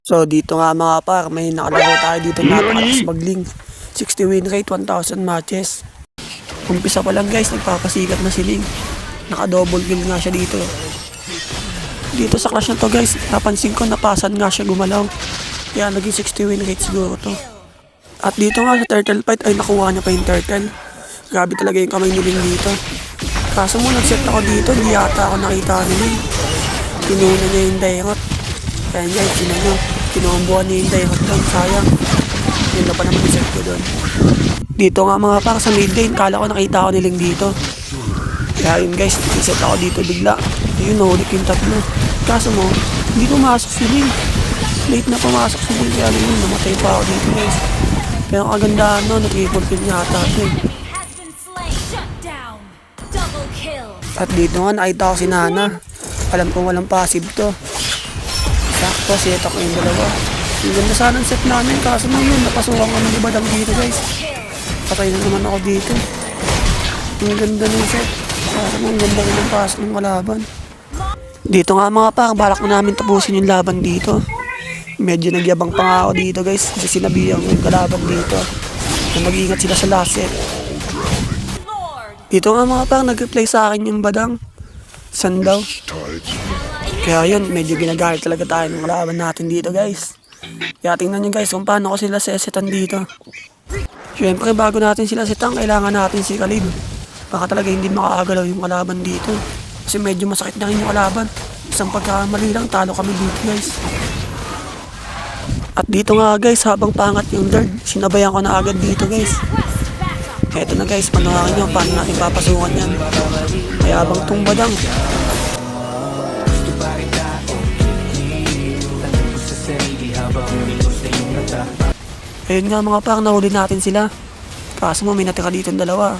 So dito nga mga par, may nakalaro tayo dito na napakalakas magling. 60 win rate, 1,000 matches. Umpisa pa lang guys, nagpapasikat na si Ling. Naka-double kill nga siya dito. Dito sa clash na to guys, napansin ko napasan nga siya gumalaw. Kaya naging 60 win rate siguro to. At dito nga sa turtle fight ay nakuha niya pa yung turtle. Grabe talaga yung kamay ni Ling dito. Kaso mo nag-set ako dito, hindi yata ako nakita ni Ling. Pinuna niya yung dairot. Kaya guys, kinuhambuhan niya yung dairot doon, sayang. Yun na pa naman yung set ko doon. Dito nga mga par sa mid lane, kala ko nakita ako ni Ling dito. Kaya yun guys, set ako dito bigla. Yun, nahulik yung tatlo. Kaso mo, hindi pumasok si Ling. Late na pumasok si Ling, kaya yun, namatay pa ako dito guys. Pero kagandahan no, nag-triple kill niya ata ito eh. At dito nga, nakita ko si Nana. Alam kong walang passive to. Sakto, set ako yung dalawa. Yung ganda sana ang set namin, kaso mo yun, napasukan kami ni Badang dito guys. Patay na naman ako dito. Yung ganda ng set. Kaso mo, ang ganda rin ang pasok ng kalaban. Dito nga mga par, balak na namin tapusin yung laban dito. Medyo nagyabang pa nga ako dito guys, kasi sinabihan ko yung kalaban dito na mag-iingat sila sa last set. Dito nga mga par, nag-reply sa akin yung Badang. San daw? Kaya yun, medyo ginagalit talaga tayo ng kalaban natin dito guys. Kaya tingnan nyo guys kung paano ko sila sesetan dito. Siyempre bago natin sila setan, kailangan natin si Kalib. Baka talaga hindi makakagalaw yung kalaban dito. Kasi medyo masakit na rin yung kalaban. Isang pagkamali lang, talo kami dito guys. At dito nga guys, habang pangat yung Lord, sinabayan ko na agad dito guys. Eto na guys, panawakin nyo paano natin papasukan yan. Kaya habang tong Badang. Ayun nga mga par, nahuli natin sila. Kaso mo may natira dito yung dalawa.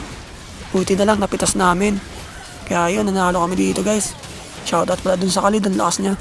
Buti na lang, napitas namin. Kaya yun, nanalo kami dito guys. Shoutout pala dun sa Khalid, ang lakas niya.